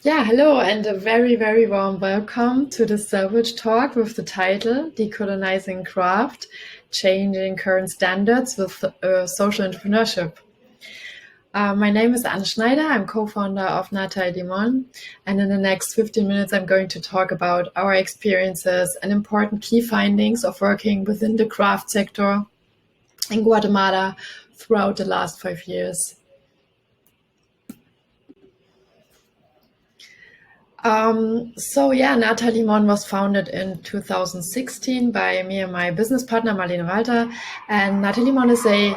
Yeah, hello, and a very, very warm welcome to the Selvedge talk with the title Decolonizing Craft, Changing Current Standards with Social Entrepreneurship. My name is Schneider. I'm co-founder of Nata Y Limón, and in the next 15 minutes, I'm going to talk about our experiences and important key findings of working within the craft sector in Guatemala throughout the last 5 years. Nata Y Limón was founded in 2016 by me and my business partner, Marlene Walter. And Nata Y Limón is a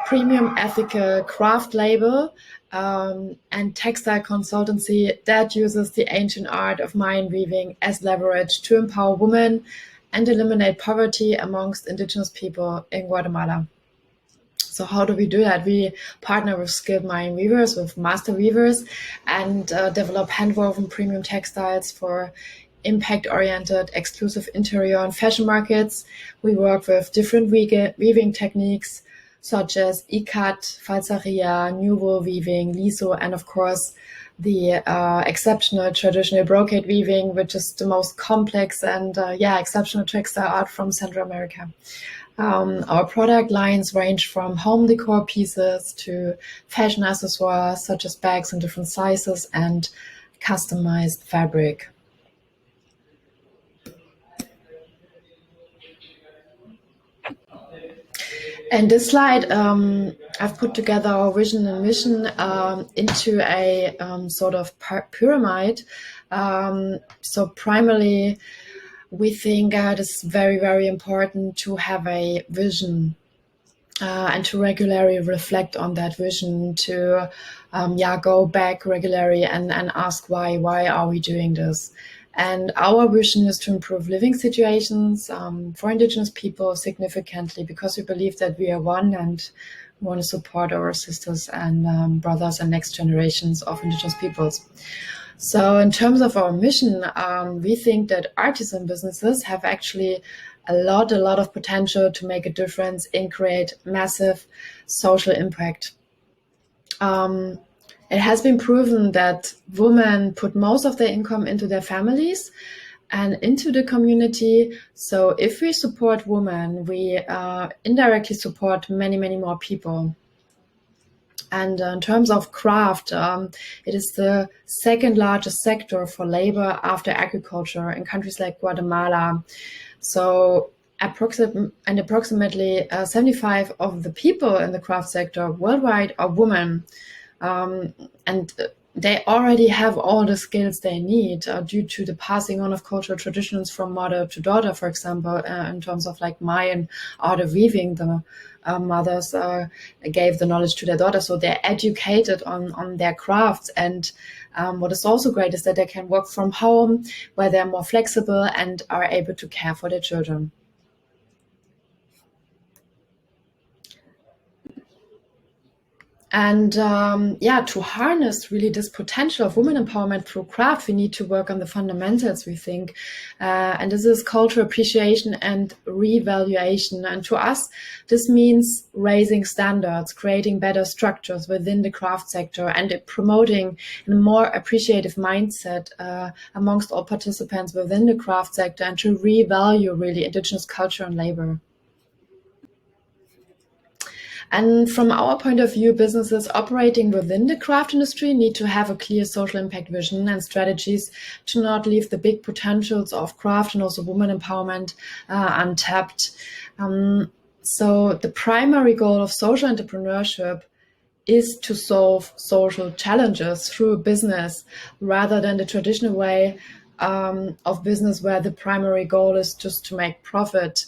premium ethical craft label and textile consultancy that uses the ancient art of Mayan weaving as leverage to empower women and eliminate poverty amongst indigenous people in Guatemala. So how do we do that? We partner with skilled Mayan weavers, with master weavers, and develop hand-woven premium textiles for impact-oriented, exclusive interior and fashion markets. We work with different weaving techniques, such as ikat, falsaria, new wool weaving, liso, and of course, the exceptional traditional brocade weaving, which is the most complex and exceptional textile art from Central America. Our product lines range from home decor pieces to fashion accessories such as bags in different sizes and customized fabric. In this slide, I've put together our vision and mission into a sort of pyramid. So primarily, we think it is very, very important to have a vision and to regularly reflect on that vision, to go back regularly and ask why are we doing this. And our vision is to improve living situations for indigenous people significantly, because we believe that we are one and want to support our sisters and brothers and next generations of indigenous peoples. So in terms of our mission, we think that artisan businesses have actually a lot of potential to make a difference and create massive social impact. It has been proven that women put most of their income into their families and into the community. So if we support women, we indirectly support many more people. And in terms of craft, it is the second largest sector for labor after agriculture in countries like Guatemala. So approximately 75 of the people in the craft sector worldwide are women. And they already have all the skills they need due to the passing on of cultural traditions from mother to daughter, for example, in terms of like Mayan art of weaving. The mothers gave the knowledge to their daughters, so they're educated on their crafts. And what is also great is that they can work from home, where they're more flexible and are able to care for their children. And to harness really this potential of women empowerment through craft, we need to work on the fundamentals, we think. And this is cultural appreciation and revaluation. And to us, this means raising standards, creating better structures within the craft sector, and promoting a more appreciative mindset amongst all participants within the craft sector, and to revalue really indigenous culture and labor. And from our point of view, businesses operating within the craft industry need to have a clear social impact vision and strategies to not leave the big potentials of craft and also women empowerment untapped. So the primary goal of social entrepreneurship is to solve social challenges through business, rather than the traditional way of business where the primary goal is just to make profit.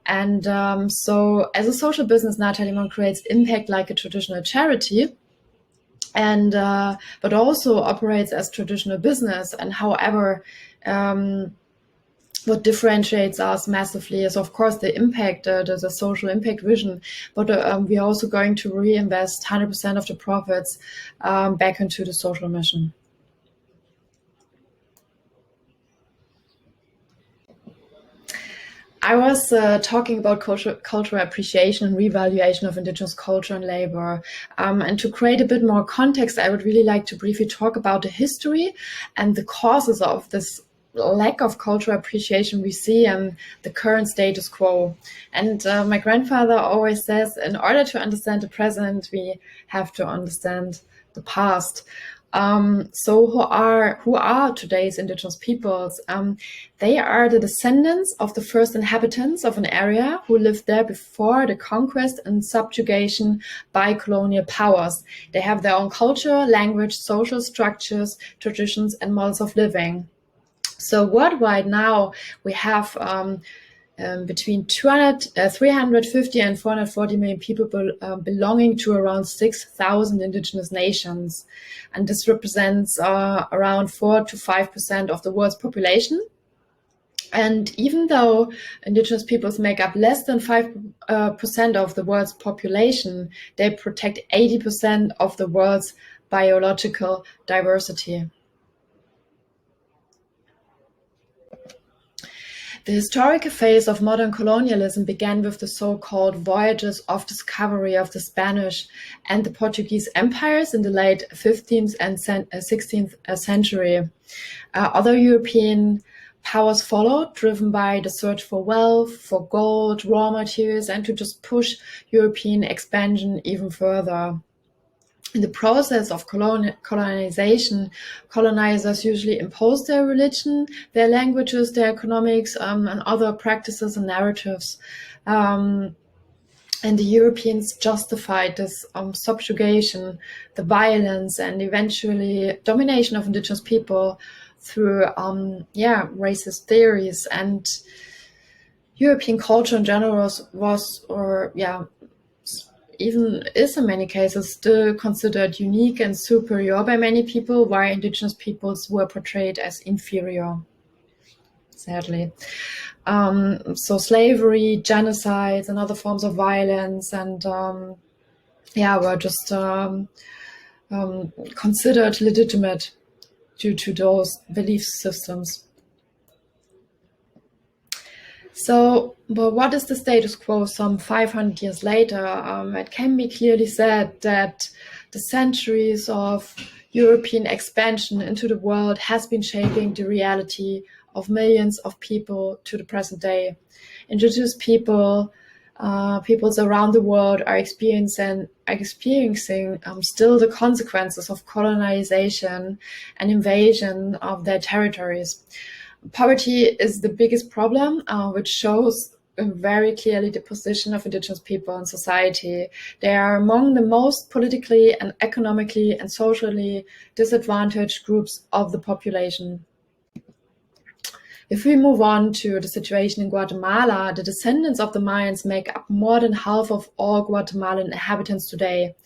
And so as a social business, Nata Y Limón creates impact like a traditional charity, and but also operates as traditional business. And however, what differentiates us massively is, of course, the impact, the social impact vision, but we are also going to reinvest 100% of the profits back into the social mission. I was talking about cultural appreciation and revaluation of indigenous culture and labor. And to create a bit more context, I would really like to briefly talk about the history and the causes of this lack of cultural appreciation we see and the current status quo. And my grandfather always says, in order to understand the present, we have to understand the past. So who are today's indigenous peoples? They are the descendants of the first inhabitants of an area who lived there before the conquest and subjugation by colonial powers. They have their own culture, language, social structures, traditions, and models of living. So worldwide now we have between 350 and 440 million people belonging to around 6,000 indigenous nations. And this represents around 4 to 5% of the world's population. And even though indigenous peoples make up less than 5% of the world's population, they protect 80% of the world's biological diversity. The historical phase of modern colonialism began with the so-called voyages of discovery of the Spanish and the Portuguese empires in the late 15th and 16th century. Other European powers followed, driven by the search for wealth, for gold, raw materials, and to just push European expansion even further. In the process of colonization, colonizers usually impose their religion, their languages, their economics, and other practices and narratives. And the Europeans justified this subjugation, the violence, and eventually domination of indigenous people through racist theories. And European culture in general even is in many cases still considered unique and superior by many people, while indigenous peoples were portrayed as inferior, sadly. So slavery, genocides, and other forms of violence, and were just considered legitimate due to those belief systems. So, but what is the status quo some 500 years later? It can be clearly said that the centuries of European expansion into the world has been shaping the reality of millions of people to the present day. Indigenous peoples around the world are experiencing still the consequences of colonization and invasion of their territories. Poverty is the biggest problem, which shows very clearly the position of indigenous people in society. They are among the most politically and economically and socially disadvantaged groups of the population. If we move on to the situation in Guatemala, the descendants of the Mayans make up more than half of all Guatemalan inhabitants today.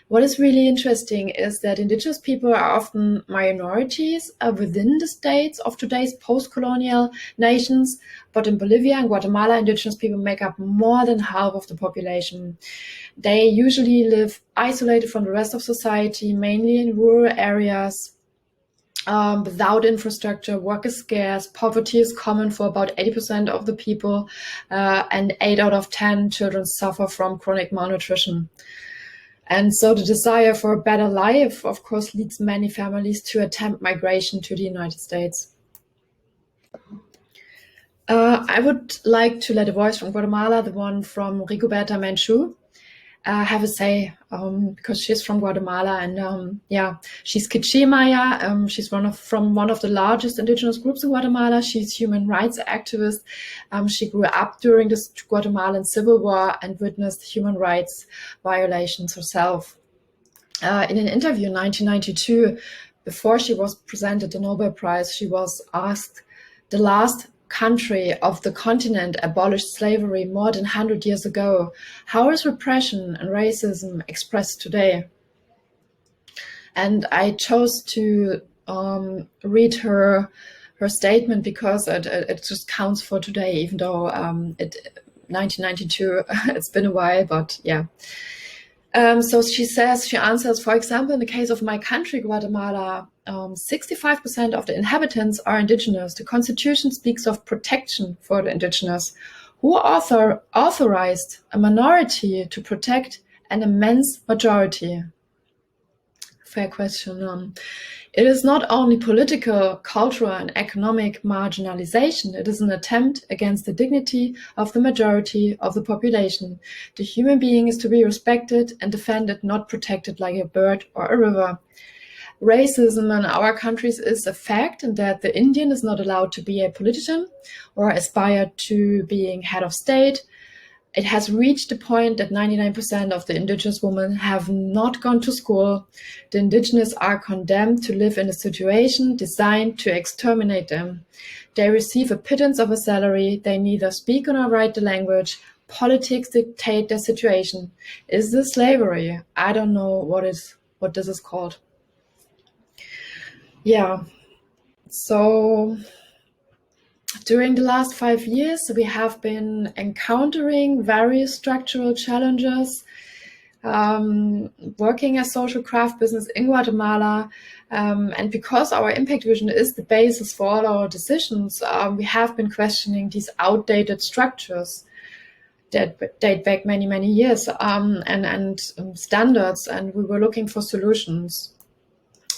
What is really interesting is that indigenous people are often minorities within the states of today's post-colonial nations, but in Bolivia and Guatemala, indigenous people make up more than half of the population. They usually live isolated from the rest of society, mainly in rural areas. Without infrastructure, work is scarce, poverty is common for about 80% of the people, and 8 out of 10 children suffer from chronic malnutrition. And so the desire for a better life, of course, leads many families to attempt migration to the United States. I would like to let a voice from Guatemala, the one from Rigoberta Menchú, have a say, because she's from Guatemala, and she's Quiché Maya. She's from one of the largest indigenous groups in Guatemala. She's a human rights activist. She grew up during the Guatemalan Civil War and witnessed human rights violations herself. In an interview in 1992, before she was presented the Nobel Prize, she was asked, the last country of the continent abolished slavery more than 100 years ago. How is repression and racism expressed today? And I chose to read her statement because it just counts for today, even though 1992, it's been a while, but yeah. So she answers, for example, in the case of my country, Guatemala, 65% of the inhabitants are indigenous. The constitution speaks of protection for the indigenous. Who authorized a minority to protect an immense majority? Fair question. It is not only political, cultural, and economic marginalization, it is an attempt against the dignity of the majority of the population. The human being is to be respected and defended, not protected like a bird or a river. Racism in our countries is a fact, and that the Indian is not allowed to be a politician or aspire to being head of state. It has reached the point that 99% of the indigenous women have not gone to school. The indigenous are condemned to live in a situation designed to exterminate them. They receive a pittance of a salary. They neither speak nor write the language. Politics dictate their situation. Is this slavery? I don't know what this is called. Yeah. So during the last 5 years, we have been encountering various structural challenges, working as social craft business in Guatemala. And because our impact vision is the basis for all our decisions, we have been questioning these outdated structures that date back many, many years, and standards, and we were looking for solutions.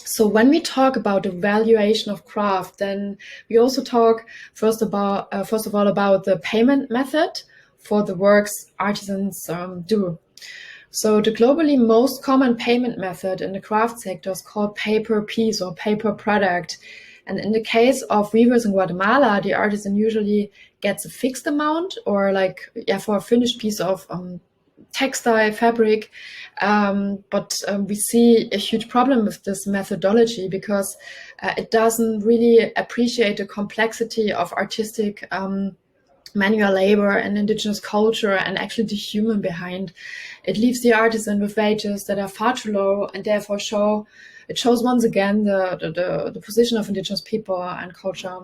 So when we talk about the valuation of craft, then we also talk first of all about the payment method for the works artisans do. So the globally most common payment method in the craft sector is called pay per piece or pay per product. And in the case of weavers in Guatemala, the artisan usually gets a fixed amount, or for a finished piece of textile fabric, but we see a huge problem with this methodology because it doesn't really appreciate the complexity of artistic manual labor and indigenous culture and actually the human behind. It leaves the artisan with wages that are far too low, and therefore it shows once again the position of indigenous people and culture.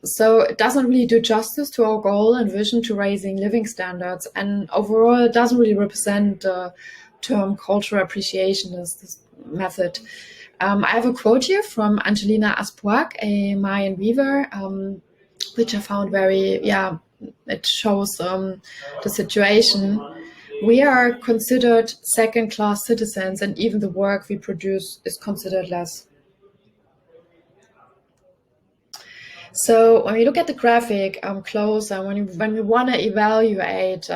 So it doesn't really do justice to our goal and vision to raising living standards, and overall it doesn't really represent the term cultural appreciation as this method. I have a quote here from Angelina Aspuac, a Mayan weaver, which I found it shows the situation. We are considered second-class citizens, and even the work we produce is considered less. So when we look at the graphic closer, when we want to evaluate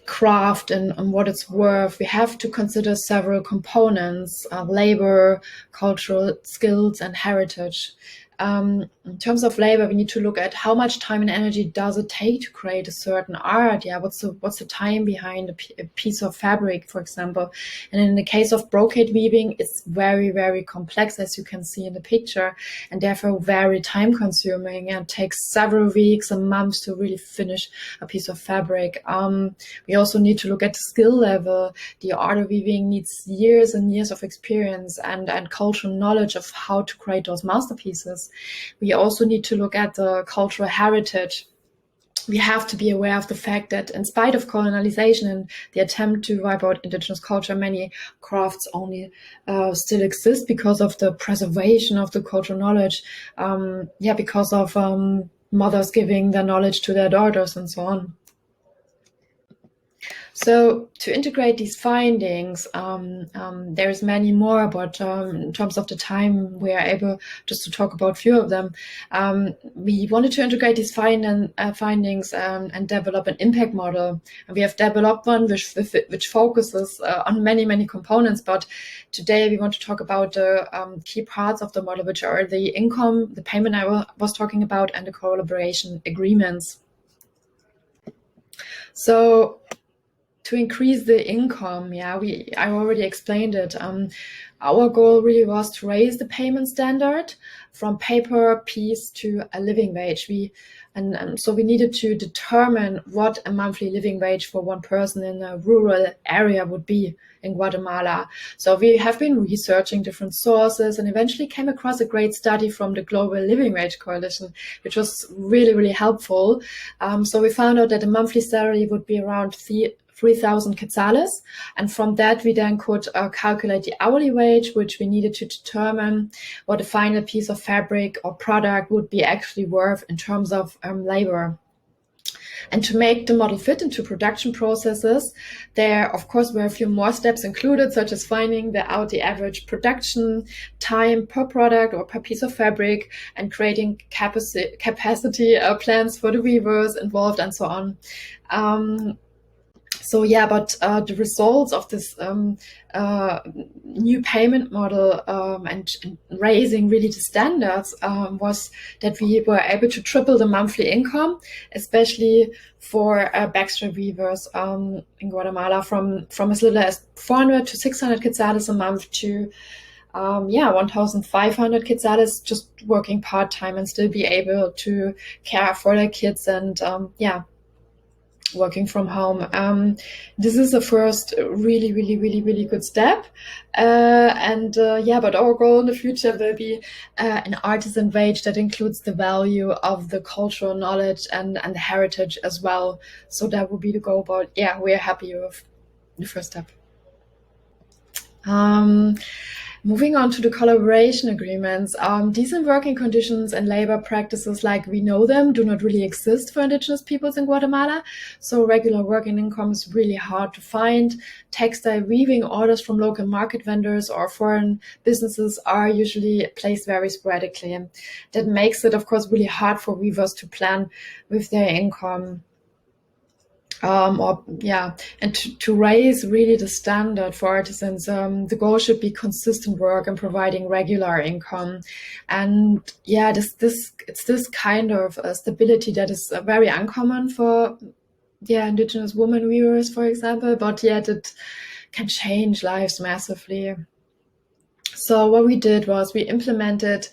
craft and what it's worth, we have to consider several components: labor, cultural skills, and heritage. In terms of labor, we need to look at how much time and energy does it take to create a certain art. What's the time behind a piece of fabric, for example? And in the case of brocade weaving, it's very, very complex, as you can see in the picture, and therefore very time consuming, and takes several weeks and months to really finish a piece of fabric. We also need to look at the skill level. The art of weaving needs years and years of experience and cultural knowledge of how to create those masterpieces. We also need to look at the cultural heritage. We have to be aware of the fact that in spite of colonization and the attempt to wipe out indigenous culture, many crafts only still exist because of the preservation of the cultural knowledge, because of mothers giving their knowledge to their daughters and so on. So to integrate these findings, there's many more, but in terms of the time, we are able just to talk about a few of them. We wanted to integrate these findings and develop an impact model. And we have developed one which focuses on many, many components, but today we want to talk about the key parts of the model, which are the income, the payment I was talking about, and the collaboration agreements. So to increase the income, I already explained it. Our goal really was to raise the payment standard from pay per piece to a living wage. We And so we needed to determine what a monthly living wage for one person in a rural area would be in Guatemala. So we have been researching different sources and eventually came across a great study from the Global Living Wage Coalition, which was really, really helpful. So we found out that a monthly salary would be around 3,000 quetzales. And from that, we then could calculate the hourly wage, which we needed to determine what a final piece of fabric or product would be actually worth in terms of labor. And to make the model fit into production processes, there, of course, were a few more steps included, such as finding out the average production time per product or per piece of fabric and creating capacity plans for the weavers involved and so on. So yeah, but the results of this new payment model and raising really the standards was that we were able to triple the monthly income, especially for backstrap weavers in Guatemala, from as little as 400 to 600 quetzales a month to 1,500 quetzales just working part-time and still be able to care for their kids and working from home. This is the first really, really, really, really good step. But our goal in the future will be an artisan wage that includes the value of the cultural knowledge and the heritage as well. So that would be the goal, but yeah, we're happy with the first step. Moving on to the collaboration agreements, decent working conditions and labor practices like we know them do not really exist for indigenous peoples in Guatemala. So regular working income is really hard to find. Textile weaving orders from local market vendors or foreign businesses are usually placed very sporadically. That makes it, of course, really hard for weavers to plan with their income. And to raise really the standard for artisans, the goal should be consistent work and providing regular income. And yeah, it's this kind of stability that is very uncommon for indigenous women weavers, for example, but yet it can change lives massively. So what we did was we implemented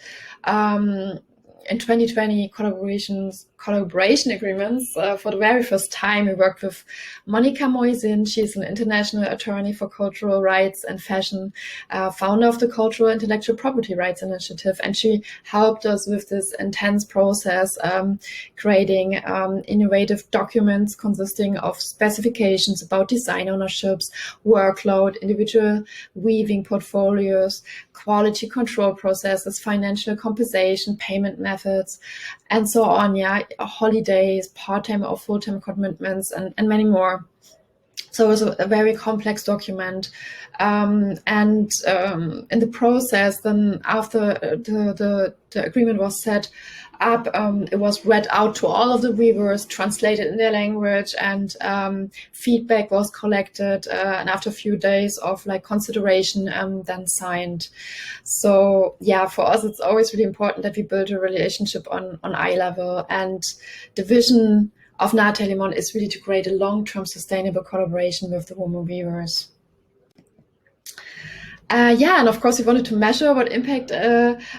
in 2020 collaboration agreements. For the very first time, we worked with Monica Moisin. She's an international attorney for cultural rights and fashion, founder of the Cultural Intellectual Property Rights Initiative. And she helped us with this intense process, creating innovative documents consisting of specifications about design ownerships, workload, individual weaving portfolios, quality control processes, financial compensation, payment methods, and so on, holidays, part-time or full-time commitments, and many more. So it was a very complex document. In the process, then after the agreement was set up, it was read out to all of the weavers, translated in their language, and feedback was collected, and after a few days of consideration, then signed. So yeah, for us, it's always really important that we build a relationship on eye level, and the vision of Nata Y Limón is really to create a long-term sustainable collaboration with the women weavers. And of course, we wanted to measure what impact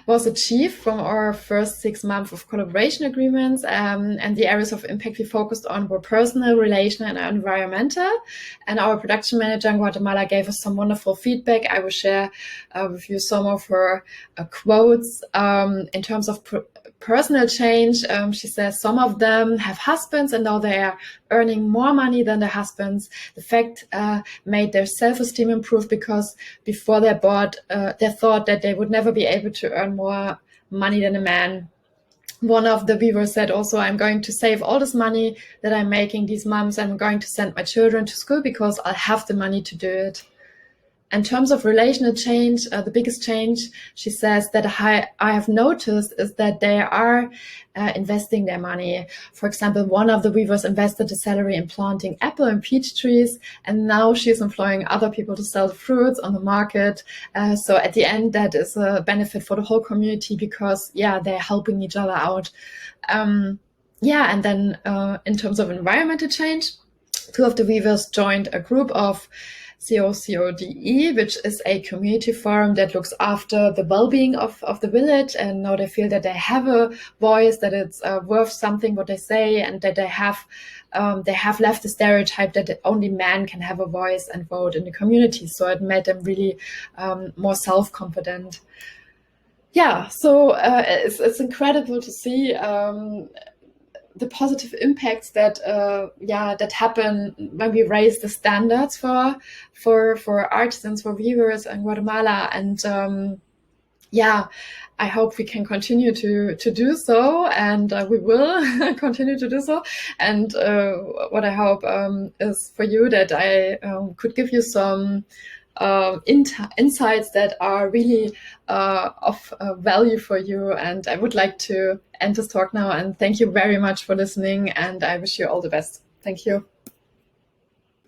was achieved from our first 6 months of collaboration agreements. And the areas of impact we focused on were personal, relational, and environmental. And our production manager in Guatemala gave us some wonderful feedback. I will share with you some of her quotes in terms of personal change. She says some of them have husbands and now they are earning more money than their husbands. The fact made their self-esteem improve because before they thought that they would never be able to earn more money than a man. One of the weavers said also, I'm going to save all this money that I'm making these months. I'm going to send my children to school because I'll have the money to do it. In terms of relational change, the biggest change, she says, that I have noticed is that they are investing their money. For example, one of the weavers invested a salary in planting apple and peach trees, and now she's employing other people to sell the fruits on the market. So at the end, that is a benefit for the whole community because, they're helping each other out. And then in terms of environmental change, 2 of the weavers joined a group of COCODE, which is a community forum that looks after the well-being of the village, and now they feel that they have a voice, that it's worth something what they say, and that they have left the stereotype that only men can have a voice and vote in the community. So it made them really more self-confident. Yeah, so it's incredible to see the positive impacts that that happen when we raise the standards for artisans, for weavers in Guatemala, and I hope we can continue to do so, and we will continue to do so. And what I hope is for you that I could give you some insights that are really of value for you. And I would like to end this talk now, and thank you very much for listening, and I wish you all the best. Thank you.